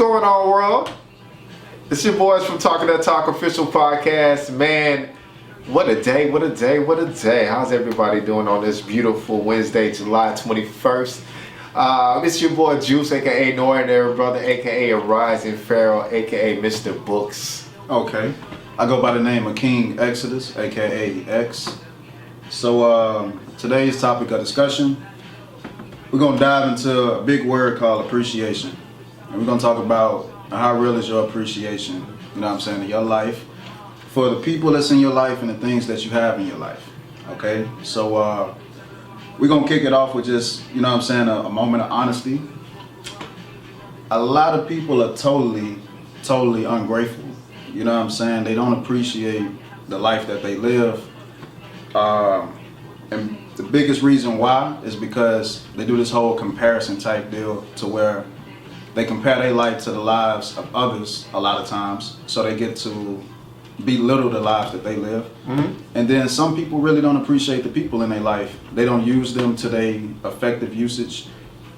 going on, world? It's your boys from Talking That Talk Official Podcast. Man, what a day, what a day, what a day. How's everybody doing on this beautiful Wednesday, July 21st? It's your boy Juice, a.k.a. Ordinary Brother, a.k.a. Rising Pharaoh, a.k.a. Mr. Books. Okay. I go by the name of King Exodus, a.k.a. X. So today's topic of discussion, we're going to dive into a big word called appreciation. And we're going to talk about how real is your appreciation, you know what I'm saying, in your life, for the people that's in your life and the things that you have in your life. Okay? So we're going to kick it off with just, you know what I'm saying, a moment of honesty. A lot of people are totally ungrateful. You know what I'm saying? They don't appreciate the life that they live. And the biggest reason why is because they do this whole comparison type deal to where they compare their life to the lives of others a lot of times, so they get to belittle the lives that they live. Mm-hmm. And then some people really don't appreciate the people in their life. They don't use them to their effective usage,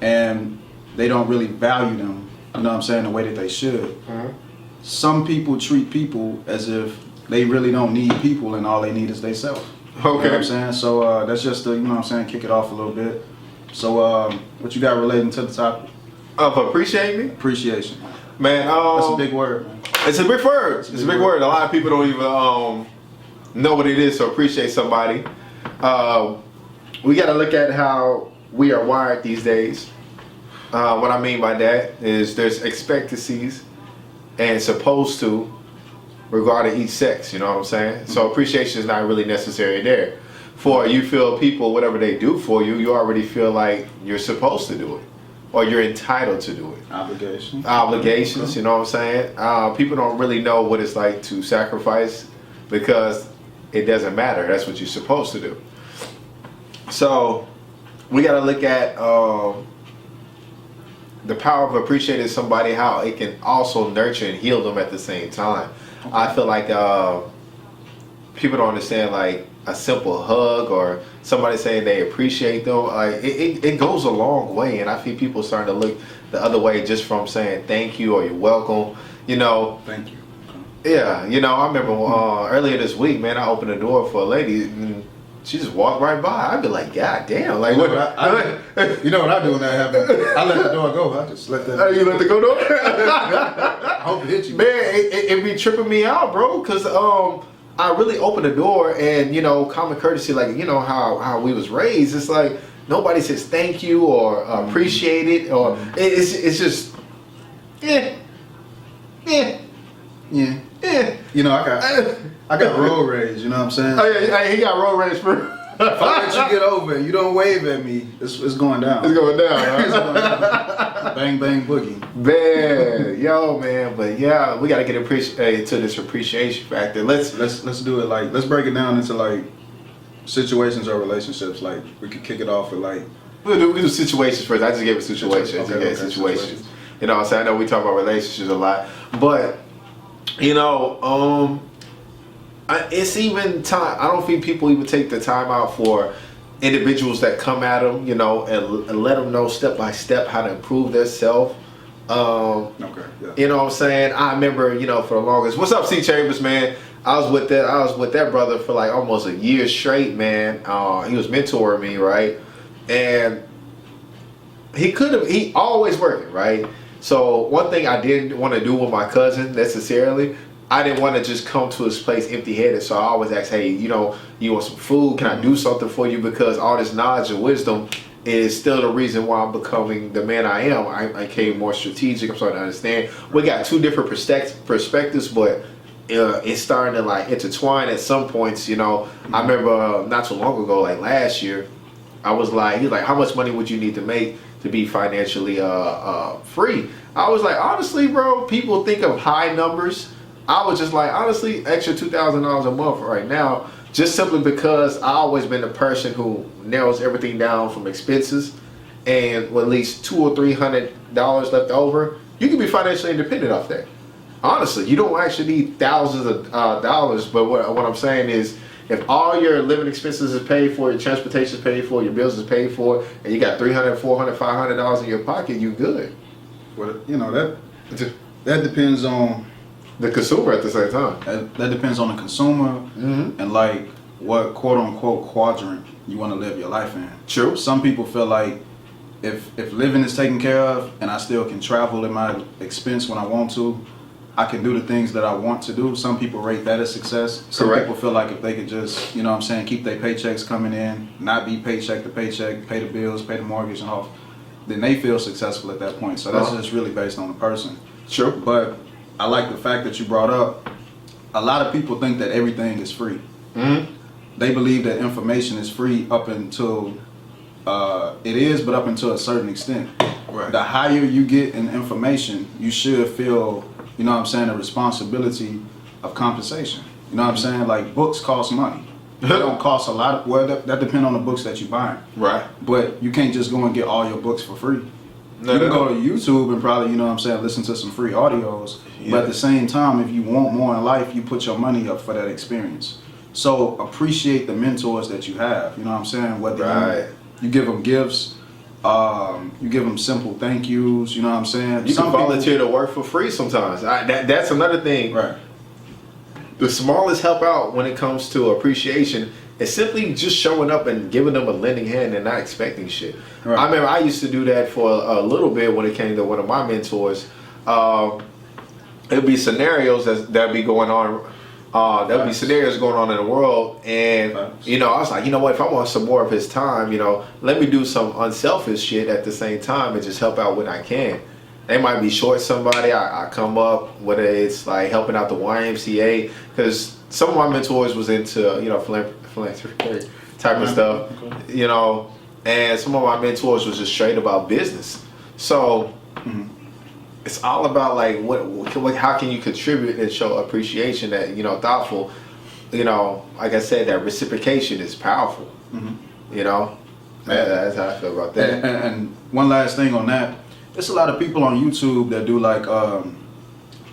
and they don't really value them, you know what I'm saying, the way that they should. Mm-hmm. Some people treat people as if they really don't need people and all they need is they self. Okay. You know what I'm saying? So that's just to, you know what I'm saying, kick it off a little bit. So what you got relating to the topic? Of appreciating me? Appreciation. Man, that's a big word, man. It's a big word. It's a big word. A lot of people don't even know what it is to appreciate somebody. We got to look at how we are wired these days. What I mean by that is there's expectancies and supposed to regarding each sex, you know what I'm saying? Mm-hmm. So appreciation is not really necessary there. For you feel people, whatever they do for you, you already feel like you're supposed to do it. Or you're entitled to do it. Obligations, you know what I'm saying? People don't really know what it's like to sacrifice because it doesn't matter. That's what you're supposed to do. So we got to look at the power of appreciating somebody, how it can also nurture and heal them at the same time. Okay. I feel like people don't understand like a simple hug or somebody saying they appreciate them. It goes a long way, and I feel people starting to look the other way just from saying thank you or you're welcome. You know. Thank you. Yeah, you know, I remember earlier this week, man, I opened the door for a lady and she just walked right by. I'd be like, God damn, like what? You know what I do when that happens? I let the door go. I just let that. You let the door? I hope it hit you. Man, it be tripping me out, bro, because I really opened the door and, you know, common courtesy, like, you know, how we was raised. It's like nobody says thank you or appreciate it or it's just, yeah. You know, I got road rage, you know what I'm saying? Oh yeah, he got road rage for if I let you get over it, you don't wave at me, it's going down. It's going down, right? It's going down. Bang, bang, boogie. Man, yo, man, but yeah, we gotta get to this appreciation factor. Let's do it like, let's break it down into like situations or relationships. Like we could kick it off with like we do situations first. I just gave a situation. Okay, situations. You know what I'm saying? I know we talk about relationships a lot, but you know, it's even time. I don't think people even take the time out for individuals that come at them, you know, and let them know step by step how to improve their self. You know what I'm saying? I remember, you know, for the longest. What's up, C Chambers, man? I was with that brother for like almost a year straight, man. He was mentoring me, right? And he always working, right? So one thing I didn't want to do with my cousin necessarily, I didn't want to just come to his place empty-headed. So I always ask, hey, you know, you want some food? Can I do something for you? Because all this knowledge and wisdom is still the reason why I'm becoming the man I am. I became more strategic. I'm starting to understand. We got two different perspectives, but it's starting to like intertwine at some points. You know, I remember not too long ago, like last year, I was like, he's like, how much money would you need to make to be financially free? I was like, honestly, bro, people think of high numbers. I was just like, honestly, extra $2,000 a month right now, just simply because I always been the person who narrows everything down from expenses, and with at least $200 or $300 left over, you can be financially independent off that. Honestly, you don't actually need thousands of dollars, but what I'm saying is, if all your living expenses is paid for, your transportation is paid for, your bills is paid for, and you got $300, $400, $500 in your pocket, you good. Well, you know, That depends on the consumer at the same time. That depends on the consumer and like what quote unquote quadrant you want to live your life in. True. Some people feel like if living is taken care of and I still can travel at my expense when I want to, I can do the things that I want to do. Some people rate that as success. Some Correct. people feel like if they could just, you know what I'm saying, keep their paychecks coming in, not be paycheck to paycheck, pay the bills, pay the mortgage and off, then they feel successful at that point. So that's just really based on the person. True. But I like the fact that you brought up, a lot of people think that everything is free. They believe that information is free up until, it is, but up until a certain extent. Right. The higher you get in information, you should feel, you know what I'm saying, a responsibility of compensation. You know what I'm saying? Like books cost money. They don't cost a lot of, well, that depends on the books that you buy. Right. But you can't just go and get all your books for free. No, You can no. go to YouTube and probably, you know what I'm saying, listen to some free audios. But at the same time, if you want more in life, you put your money up for that experience. So appreciate the mentors that you have. You know what I'm saying? Whether you give them gifts, you give them simple thank yous. You know what I'm saying? You can volunteer to work for free sometimes. That's another thing. Right. The smallest help out when it comes to appreciation is simply just showing up and giving them a lending hand and not expecting shit. Right. I remember I used to do that for a little bit when it came to one of my mentors. It'd be scenarios that'd be going on. There'll be scenarios going on in the world, and you know, I was like, you know what? If I want some more of his time, you know, let me do some unselfish shit at the same time and just help out when I can. They might be short somebody. I come up, whether it's like helping out the YMCA, because some of my mentors was into, you know, philanthropy type of stuff, you know, and some of my mentors was just straight about business. So it's all about like what how can you contribute and show appreciation, that, you know, thoughtful, you know, like I said, that reciprocation is powerful. You know, that's how I feel about that. And one last thing on that, there's a lot of people on YouTube that do like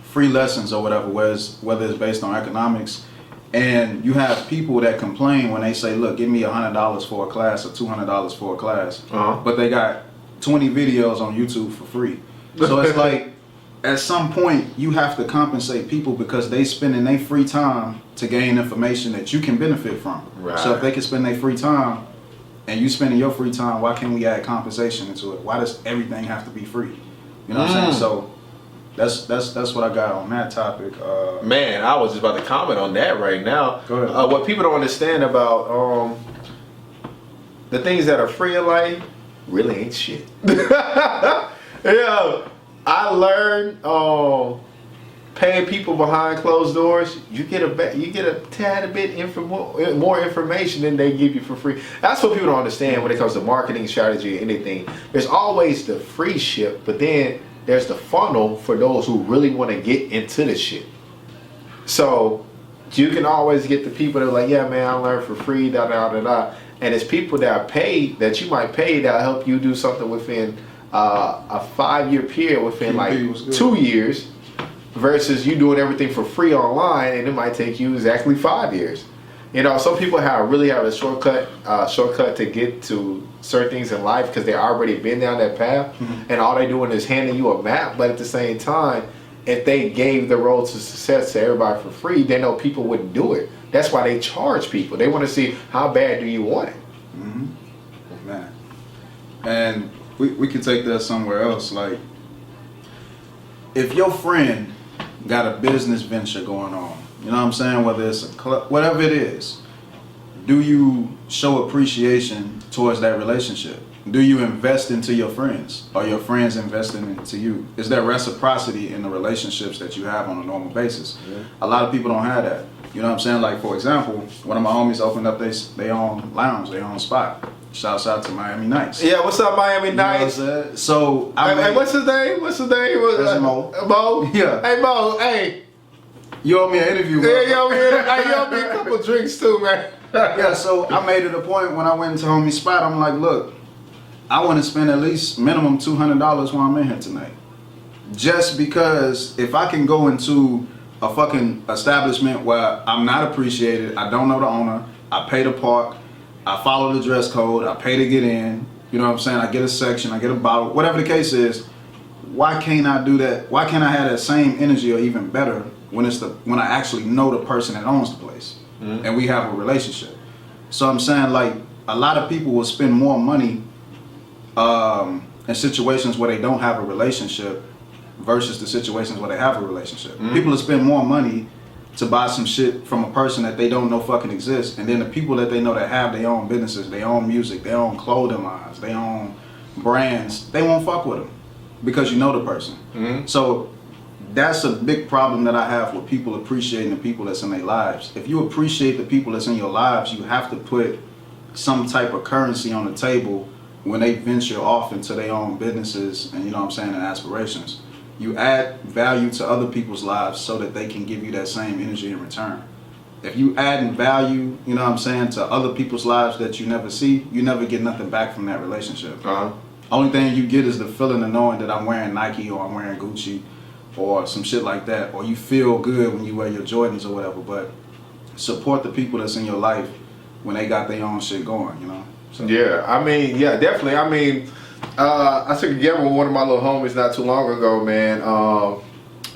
free lessons or whatever, whether it's based on economics, and you have people that complain when they say, look, give me $100 for a class or $200 for a class, but they got 20 videos on YouTube for free. So it's like, at some point, you have to compensate people because they spending their free time to gain information that you can benefit from. Right. So if they can spend their free time and you spending your free time, why can't we add compensation into it? Why does everything have to be free? You know what I'm saying? So that's what I got on that topic. Man, I was just about to comment on that right now. Go ahead. What people don't understand about the things that are free in life really ain't shit. Yeah, I learned paying people behind closed doors, you get a tad bit more information than they give you for free. That's what people don't understand when it comes to marketing strategy or anything. There's always the free shit, but then there's the funnel for those who really want to get into the shit. So you can always get the people that are like, yeah, man, I learned for free, da da da da. And it's people that are paid, that you might pay, that'll help you do something within a 5-year period, within like 2 years, versus you doing everything for free online, and it might take you exactly 5 years. You know, some people really have a shortcut to get to certain things in life because they already been down that path, and all they doing is handing you a map. But at the same time, if they gave the road to success to everybody for free, they know people wouldn't do it. That's why they charge people. They want to see how bad do you want it. Man, and we can take that somewhere else. Like, if your friend got a business venture going on, you know what I'm saying, whether it's a club, whatever it is, do you show appreciation towards that relationship? Do you invest into your friends? Are your friends investing into you? Is there reciprocity in the relationships that you have on a normal basis? A lot of people don't have that. You know what I'm saying? Like, for example, one of my homies opened up their own lounge, their own spot. Shouts out to Miami Nights. Yeah, what's up, Miami Nights? You know what I'm saying? So, hey, what's his name? What's his name? That's Mo. Mo? Yeah. Hey, Mo, hey. You owe me an interview, bro. Yeah, you owe me a couple drinks too, man. Yeah, so I made it a point when I went into homie's spot, I'm like, look, I want to spend at least minimum $200 while I'm in here tonight. Just because if I can go into a fucking establishment where I'm not appreciated, I don't know the owner, I pay to park, I follow the dress code, I pay to get in, you know what I'm saying, I get a section, I get a bottle, whatever the case is, why can't I do that? Why can't I have that same energy or even better when I actually know the person that owns the place and we have a relationship? So I'm saying, like, a lot of people will spend more money in situations where they don't have a relationship versus the situations where they have a relationship. People will spend more money to buy some shit from a person that they don't know fucking exists, and then the people that they know that have their own businesses, their own music, their own clothing lines, their own brands, they won't fuck with them because you know the person. So that's a big problem that I have with people appreciating the people that's in their lives. If you appreciate the people that's in your lives, you have to put some type of currency on the table when they venture off into their own businesses and, you know what I'm saying, and aspirations. You add value to other people's lives so that they can give you that same energy in return. If you add value, you know what I'm saying, to other people's lives that you never see, you never get nothing back from that relationship. Only thing you get is the feeling of knowing that I'm wearing Nike or I'm wearing Gucci or some shit like that, or you feel good when you wear your Jordans or whatever. But support the people that's in your life when they got their own shit going, you know? So. Yeah, I mean, yeah, definitely. I mean, I took a gamble with one of my little homies not too long ago, man,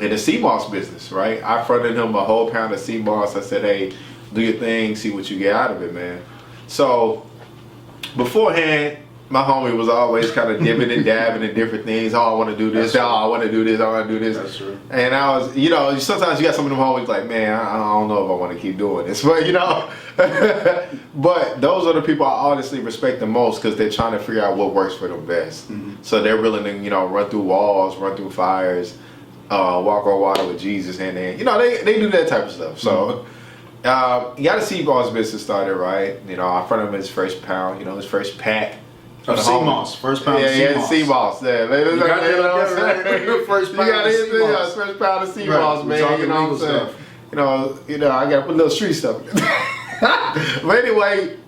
in the sea moss business, right? I fronted him a whole pound of sea moss. I said, hey, do your thing, see what you get out of it, man. So beforehand, my homie was always kind of dipping and dabbing in different things. Oh, I want to do this. Oh, I want to do this. I want to do this. That's true. And I was, you know, sometimes you got some of them homies like, man, I don't know if I want to keep doing this. But, you know, but those are the people I honestly respect the most because they're trying to figure out what works for them best. So they're willing to, you know, run through walls, run through fires, walk on water with Jesus hand in hand. You know, they do that type of stuff. So you got to see Ball's business started, right? You know, I front him his first pound, you know, his first pack. Of sea moss, first pound of sea moss. Sea moss. Yeah, you got that first pound of sea moss. First pound of sea moss, man. You know what I'm saying? You know, I got to put a little street stuff in it. But anyway,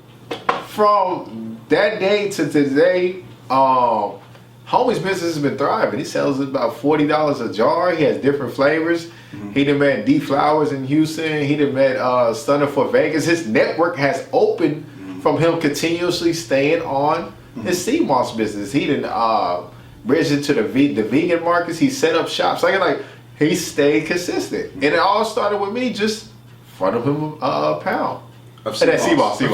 from that day to today, homie's business has been thriving. He sells about $40 a jar. He has different flavors. He done met D Flowers in Houston. He done met Stunner for Vegas. His network has opened from him continuously staying on his sea moss business. He done bridged into the vegan markets. He set up shops. Like he stayed consistent. And it all started with me just front of him a pound. Of sea moss. Yeah,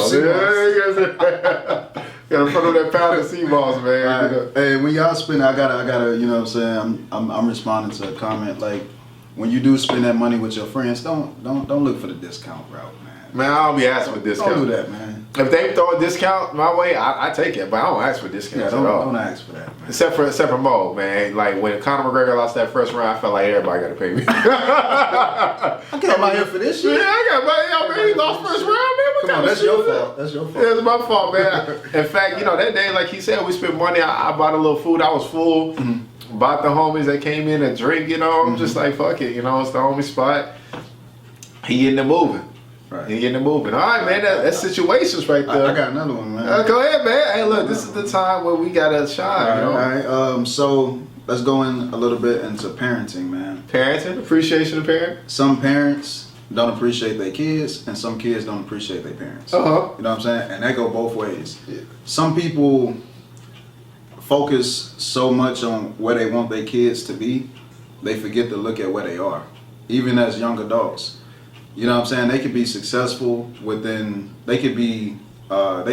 in front of that pound of sea moss, man. Right. You know? Hey, when y'all spend, I gotta, you know what I'm saying? I'm responding to a comment like, when you do spend that money with your friends, don't look for the discount route, man. Man, I don't be asking for discount. Don't do that, man. If they throw a discount my way, I take it, but I don't ask for discounts Yeah, at all. don't ask for that, man. Except for Mo, man. Like when Conor McGregor lost that first round, I felt like everybody got to pay me. I got my here for this shit. Yeah, I got my. Man, he lost first round, man. What Come on, that's your fault. That's your fault. Yeah, it's my fault, man. In fact, you know that day, like he said, we spent money. I bought a little food. I was full. Bought the homies that came in a drink. You know, I'm just like fuck it. You know, it's the homie spot. He getting it moving. Right. He getting it moving. All right, man. That's situations right there. I got another one, man. Go ahead, man. Hey, look, this is the time where we gotta shine. All right. So let's go in a little bit into parenting, man. Parenting, appreciation of parent. Some parents don't appreciate their kids, and some kids don't appreciate their parents. You know what I'm saying? And that go both ways. Yeah. Some people focus so much on where they want their kids to be, they forget to look at where they are, even as young adults. You know what I'm saying? They could be successful they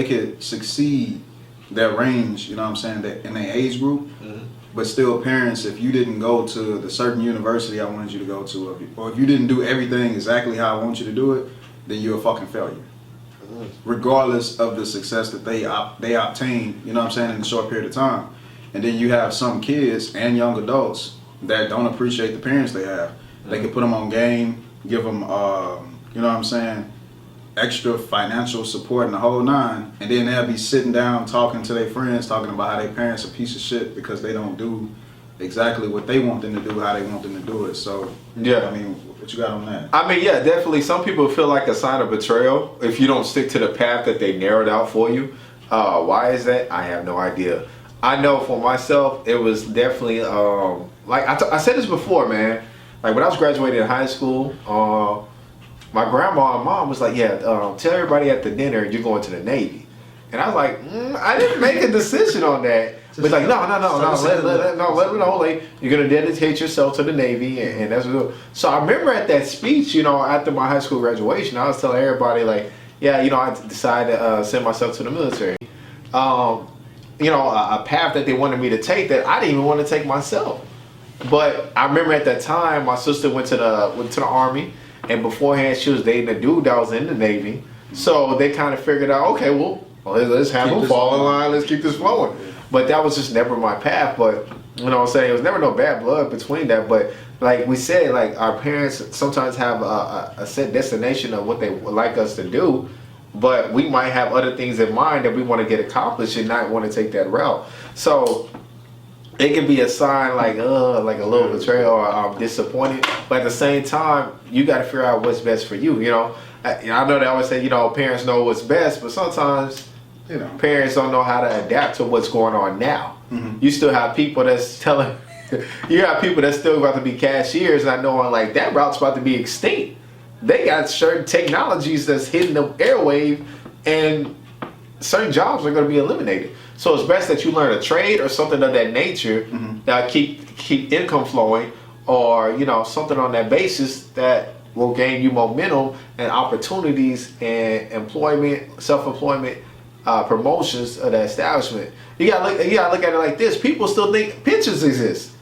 could succeed their range, you know what I'm saying, in their age group. But still, parents, if you didn't go to the certain university I wanted you to go to, or if you didn't do everything exactly how I want you to do it, then you're a fucking failure. Regardless of the success that they obtain, you know what I'm saying, in a short period of time. And then you have some kids and young adults that don't appreciate the parents they have. They can put them on game, give them, you know what I'm saying, extra financial support and the whole nine, and then they'll be sitting down talking to their friends, talking about how their parents are a piece of shit because they don't do exactly what they want them to do, how they want them to do it. So, yeah, I mean, what you got on that? I mean, yeah, definitely. Some people feel like a sign of betrayal if you don't stick to the path that they narrowed out for you. Why is that? I have no idea. I know for myself, it was definitely like I said this before, man. Like when I was graduating in high school, my grandma and mom was like, "Yeah, tell everybody at the dinner you're going to the Navy." And I was like, I didn't make a decision on that. But like, no, let me know. Like, you're gonna dedicate yourself to the Navy, and that's what. So I remember at that speech, after my high school graduation, I was telling everybody like, yeah, I decided to send myself to the military. A path that they wanted me to take that I didn't even want to take myself. But I remember at that time, my sister went to the Army, and beforehand she was dating a dude that was in the Navy. So they kind of figured out, okay, well, let's have them fall in line, let's keep this flowing. But that was just never my path. But what I'm saying, it was never no bad blood between that. But like we said, like our parents sometimes have a set destination of what they would like us to do. But we might have other things in mind that we want to get accomplished and not want to take that route. So it can be a sign like a little betrayal or I'm disappointed. But at the same time, you got to figure out what's best for you. I know they always say, parents know what's best, but sometimes parents don't know how to adapt to what's going on now. Mm-hmm. You still have people that's telling, you have people that's still about to be cashiers, not knowing like that route's about to be extinct. They got certain technologies that's hitting the airwave, and certain jobs are going to be eliminated. So it's best that you learn a trade or something of that nature that keep income flowing, or something on that basis that will gain you momentum and opportunities and employment, self-employment, promotions of the establishment. You gotta look at it like this. People still think pensions exist.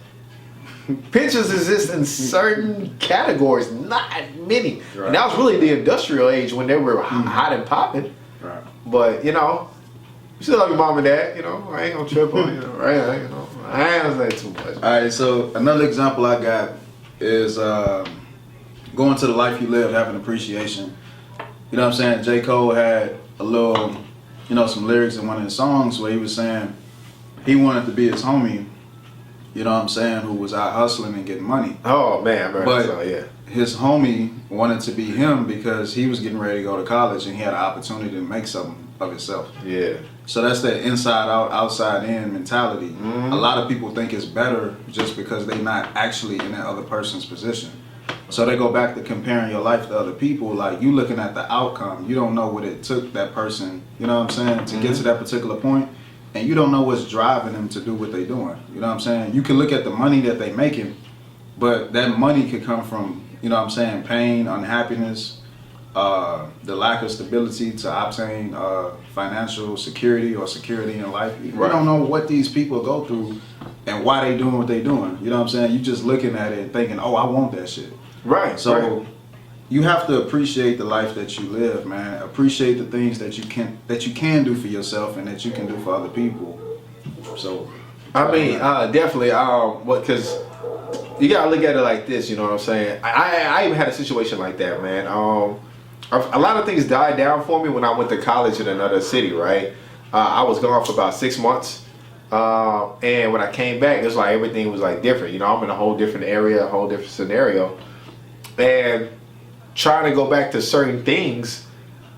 Pensions exist in certain categories, not many. Right. And that was really the industrial age when they were hot and popping. Right. But you still love your mom and dad. I ain't gonna trip on right? I ain't gonna say too much. All right. So another example I got is going to the life you live, having appreciation. You know what I'm saying? J. Cole had a little, some lyrics in one of his songs where he was saying he wanted to be his homie, you know what I'm saying, who was out hustling and getting money. Oh, man. But his homie wanted to be him because he was getting ready to go to college and he had an opportunity to make something of himself. Yeah. So that's that inside out, outside in mentality. Mm-hmm. A lot of people think it's better just because they're not actually in that other person's position. So they go back to comparing your life to other people. Like, you looking at the outcome. You don't know what it took that person, you know what I'm saying, to get to that particular point. And you don't know what's driving them to do what they're doing. You know what I'm saying? You can look at the money that they're making, but that money could come from, you know what I'm saying, pain, unhappiness, the lack of stability to obtain financial security or security in life. You don't know what these people go through and why they doing what they doing. You know what I'm saying? You just looking at it and thinking, oh, I want that shit. Right. So you have to appreciate the life that you live, man. Appreciate the things that you can do for yourself and that you can do for other people. So I mean, definitely, because you gotta look at it like this. You know what I'm saying? I even had a situation like that, man. A lot of things died down for me when I went to college in another city. Right, I was gone for about 6 months. And when I came back, it was like everything was like different. I'm in a whole different area, a whole different scenario. And trying to go back to certain things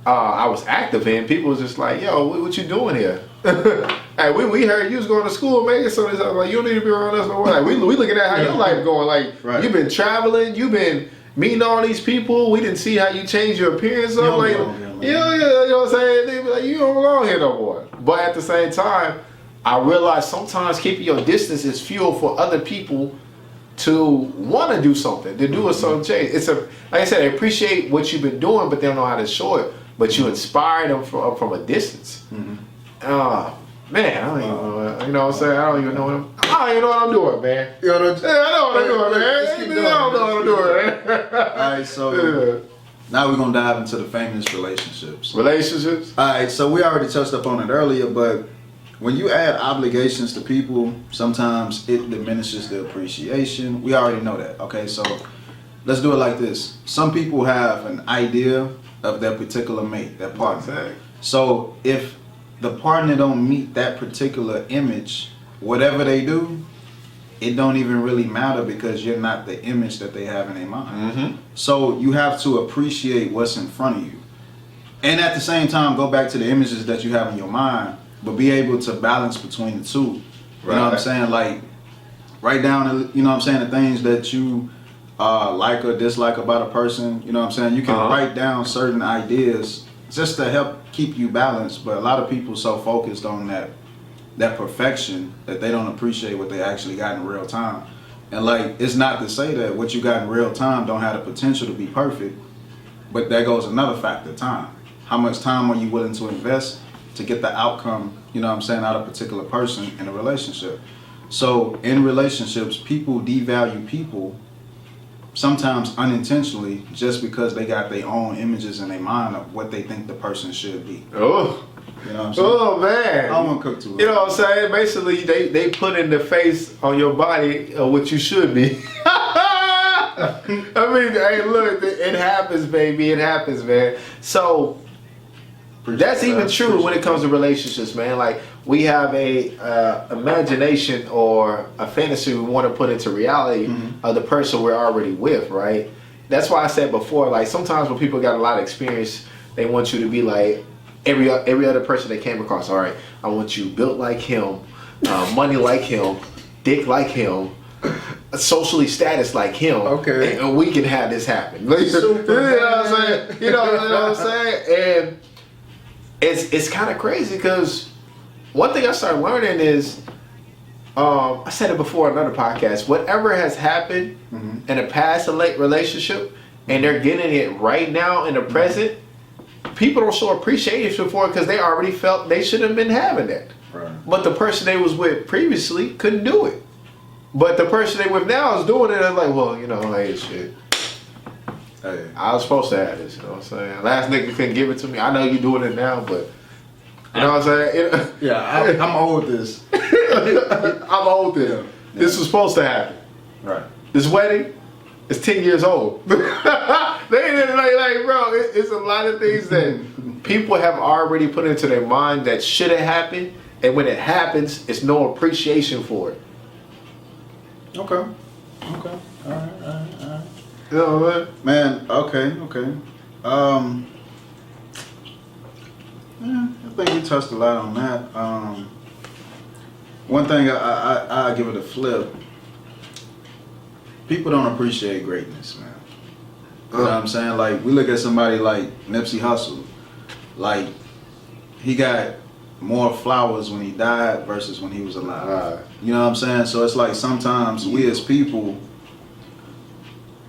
I was active in, people was just like, yo, what you doing here? Hey, we heard you was going to school, man. So it's like, you don't need to be around us no more. Like, we looking at how your life going. Like, you've been traveling, you've been meeting all these people. We didn't see how you changed your appearance. So like, you know what I'm saying? They be like, you don't belong here no more. But at the same time, I realized sometimes keeping your distance is fuel for other people to want to do something, to do a certain change. Like I said, I appreciate what you've been doing, but they don't know how to show it. But you inspire them from a distance. Man, I don't even know. You know what I'm saying? I don't even know what I'm doing, man. You know what I'm saying? I know what I'm doing, man. I don't know what I'm doing, man. All right, so now we're gonna dive into the famous relationships. Relationships? All right, so we already touched up on it earlier, but when you add obligations to people, sometimes it diminishes the appreciation. We already know that, okay? So let's do it like this. Some people have an idea of their particular mate, their partner. Exactly. So if the partner don't meet that particular image, whatever they do, it don't even really matter because you're not the image that they have in their mind. Mm-hmm. So you have to appreciate what's in front of you. And at the same time, go back to the images that you have in your mind, but be able to balance between the two. You know what I'm saying? Like, write down, you know what I'm saying, the things that you like or dislike about a person. You know what I'm saying? You can write down certain ideas just to help keep you balanced. But a lot of people so focused on that perfection that they don't appreciate what they actually got in real time. And like, it's not to say that what you got in real time don't have the potential to be perfect, but there goes another factor, time. How much time are you willing to invest to get the outcome, you know what I'm saying, out of a particular person in a relationship? So in relationships, people devalue people sometimes unintentionally just because they got their own images in their mind of what they think the person should be. Oh. You know what I'm saying? Oh man! I don't want to cook too much. You know what I'm saying? Basically, they put in the face on your body what you should be. I mean, hey, look, it happens, baby. It happens, man. So that's even true when it comes to relationships, man. Like, we have a imagination or a fantasy we want to put into reality of the person we're already with, right? That's why I said before, like, sometimes when people got a lot of experience, they want you to be like every other person they came across. All right, I want you built like him, money like him, dick like him, socially status like him. Okay. And we can have this happen. You know what I'm saying? You know what I'm saying? And it's kind of crazy because one thing I started learning is, I said it before in another podcast, whatever has happened in a past relationship and they're getting it right now in the present, people don't show appreciation for it because they already felt they should have been having that. Right. But the person they was with previously couldn't do it. But the person they with now is doing it, and like, well, you know, like, shit. Hey. I was supposed to have this, you know what I'm saying? Last nigga couldn't give it to me. I know you doing it now, but you know what I'm saying? Yeah, I'm old this. I'm old this. Yeah. This was supposed to happen. Right. This wedding is 10 years old. They didn't like, bro, it's a lot of things that people have already put into their mind that should have happened, and when it happens, it's no appreciation for it. Okay. All right. You know what I mean? Man, okay. Yeah, I think you touched a lot on that. One thing I give it a flip. People don't appreciate greatness, man. You know what I'm saying? Like, we look at somebody like Nipsey Hussle. Like, he got more flowers when he died versus when he was alive. You know what I'm saying? So it's like sometimes we as people,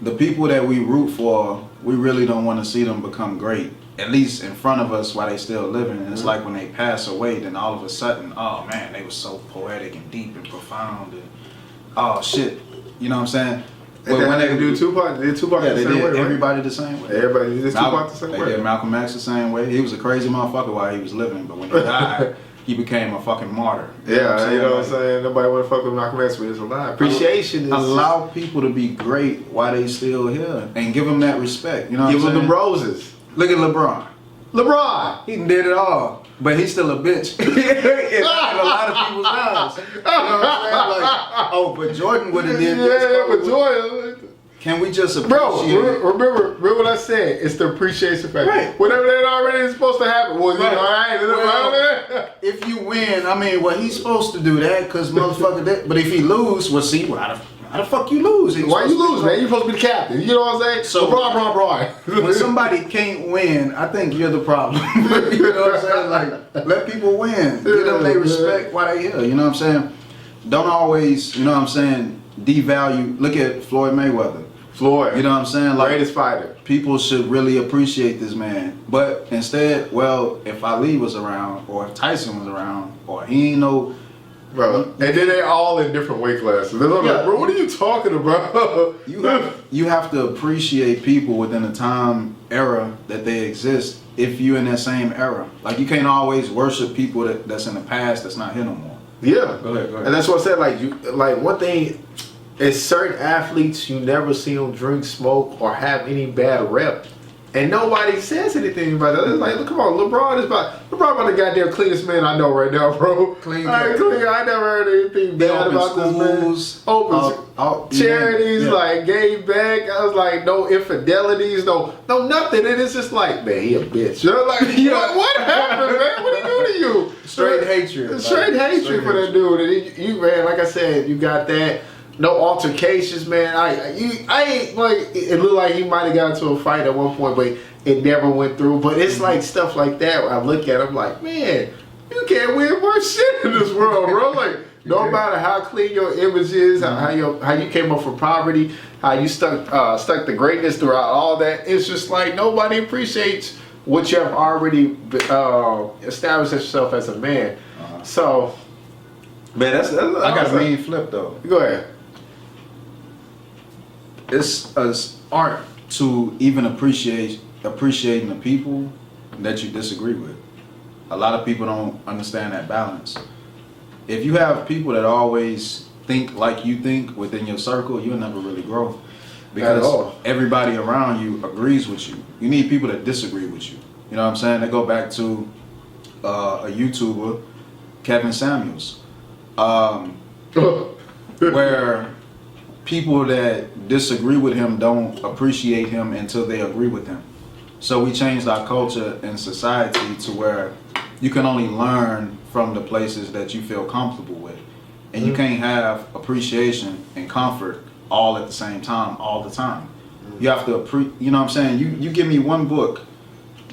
the people that we root for, we really don't want to see them become great. At least in front of us while they still living. And it's like when they pass away, then all of a sudden, oh man, they were so poetic and deep and profound and oh shit. You know what I'm saying? Well, when they do Tupac, they did Tupac the same way, right? Everybody the same way. Everybody did Tupac the same way. They did Malcolm X the same way. He was a crazy motherfucker while he was living, but when he died, he became a fucking martyr. You know what I'm saying? Nobody want to fuck with Malcolm X when he's alive. Appreciation is... Allow people to be great while they still here and give them that respect. You know what I'm saying? Give them the roses. Look at LeBron. He did it all, but he's still a bitch in a lot of people's eyes. You know what I'm saying? Like, oh, but Jordan would have did this. Yeah, but Jordan... Can we just appreciate remember what I said? It's the appreciation factor. Right. Whatever that already is supposed to happen. Well, you know, well, if you win, I mean, well, he's supposed to do that because motherfucker that. But if he lose, well, see, how the fuck you lose? Why you lose, man? You're supposed to be the captain. You know what I'm saying? So, when somebody can't win, I think you're the problem. You know what I'm saying? Like, let people win. Give them their respect while they here. You know what I'm saying? Don't always, you know what I'm saying, devalue. Look at Floyd Mayweather. You know what I'm saying? Like, greatest fighter. People should really appreciate this man. But instead, well, if Ali was around, or if Tyson was around, or he ain't no... Bro, and then they all in different weight classes. They're like, bro, what are you talking about? You have to appreciate people within the time era that they exist if you're in that same era. Like, you can't always worship people that's in the past that's not here no more. Yeah. Go ahead. And that's what I said. Like one thing... It's certain athletes you never see them drink, smoke, or have any bad rep, and nobody says anything about that. It's like, look, come on, LeBron about the goddamn cleanest man I know right now, bro. Clean. I never heard anything bad about this man. Open charities, like gave back. I was like, no infidelities, no nothing. And it's just like, man, he a bitch. You're like, what happened, man? What did he do to you? Straight hatred. Straight hatred for that dude. And you, man, like I said, you got that. no altercations, man. I ain't like it looked like he might have got into a fight at one point, but it never went through. But it's like stuff like that where I look at, I'm like, man, you can't win more shit in this world, bro. Like no matter how clean your image is, how you came up from poverty, how you stuck the greatness throughout all that. It's just like nobody appreciates what you have already established yourself as a man. So, man, that's I got a mean flip though. Go ahead. It's an art to even appreciating the people that you disagree with. A lot of people don't understand that balance. If you have people that always think like you think within your circle, you'll never really grow. Because everybody around you agrees with you. You need people that disagree with you. You know what I'm saying? They go back to a YouTuber, Kevin Samuels, where people that disagree with him don't appreciate him until they agree with him. So we changed our culture and society to where you can only learn from the places that you feel comfortable with. And you can't have appreciation and comfort all at the same time, all the time. You have to, you know what I'm saying? You give me one book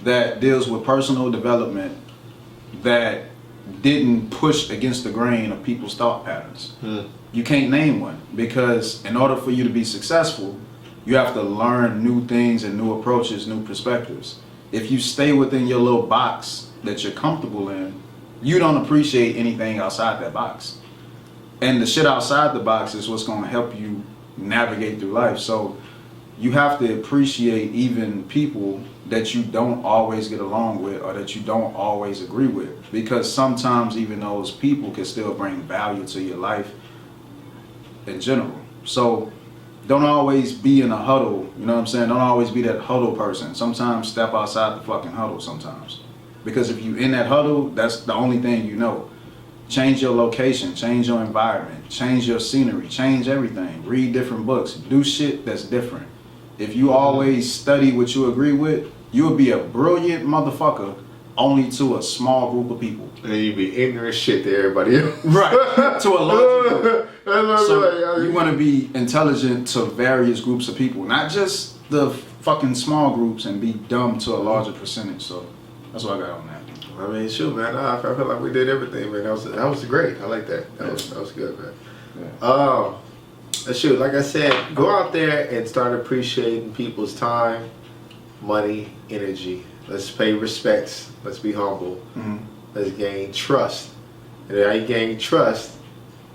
that deals with personal development that didn't push against the grain of people's thought patterns. You can't name one, because in order for you to be successful, you have to learn new things and new approaches, new perspectives. If you stay within your little box that you're comfortable in, you don't appreciate anything outside that box. And the shit outside the box is what's going to help you navigate through life. So you have to appreciate even people that you don't always get along with or that you don't always agree with, because sometimes even those people can still bring value to your life in general. So don't always be in a huddle, you know what I'm saying? Don't always be that huddle person. Sometimes step outside the fucking huddle sometimes. Because if you're in that huddle, that's the only thing you know. Change your location, change your environment, change your scenery, change everything. Read different books, do shit that's different. If you always study what you agree with, you'll be a brilliant motherfucker only to a small group of people. And then you be ignorant shit to everybody else. Right, to a larger group. So you want to be intelligent to various groups of people, not just the fucking small groups, and be dumb to a larger percentage. So that's what I got on that. I mean, shoot, man. I feel like we did everything, man. That was great. I like that. That was good, man. Yeah. Shoot, like I said, go out there and start appreciating people's time, money, energy. Let's pay respects. Let's be humble. Let's gain trust. And how you gain trust,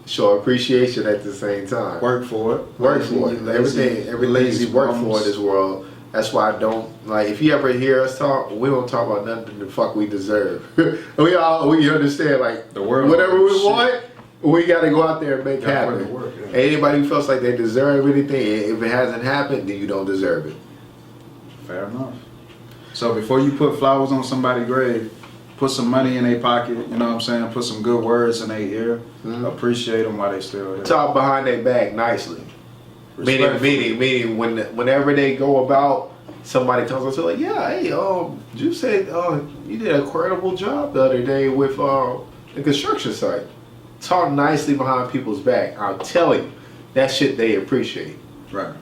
show appreciation at the same time. Work for it. Work for it. Everything you work for in this world. That's why I don't, like, if you ever hear us talk, we don't talk about nothing the fuck we deserve. we understand, like, the world, whatever we want, we got to go out there and make happen. Work, yeah. Anybody who feels like they deserve anything, if it hasn't happened, then you don't deserve it. Fair enough. So before you put flowers on somebody's grave, put some money in their pocket, you know what I'm saying? Put some good words in their ear. Appreciate them while they still here. Talk behind their back nicely. Meaning, whenever they go about, somebody comes up to like, yeah, hey, you said you did a incredible job the other day with the construction site. Talk nicely behind people's back. I'm telling you, that shit they appreciate. Right.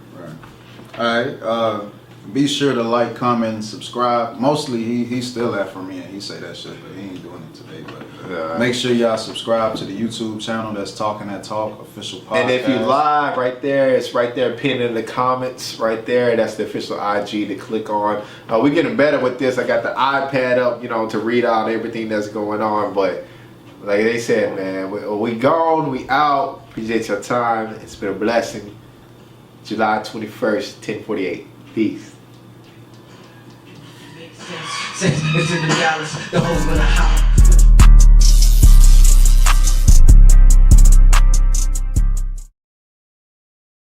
All right. Be sure to like, comment, and subscribe. Mostly he's still at for me and he say that shit, but he ain't doing it today. But make sure y'all subscribe to the YouTube channel. That's Talking That Talk official podcast. And if you live right there, it's right there pinned in the comments right there. That's the official IG to click on. We're getting better with this. I got the iPad up, to read out everything that's going on. But like they said, man, we gone, we out. Appreciate your time. It's been a blessing. July 21st, 10:48. Peace. It's in the Dallas, the home of the house.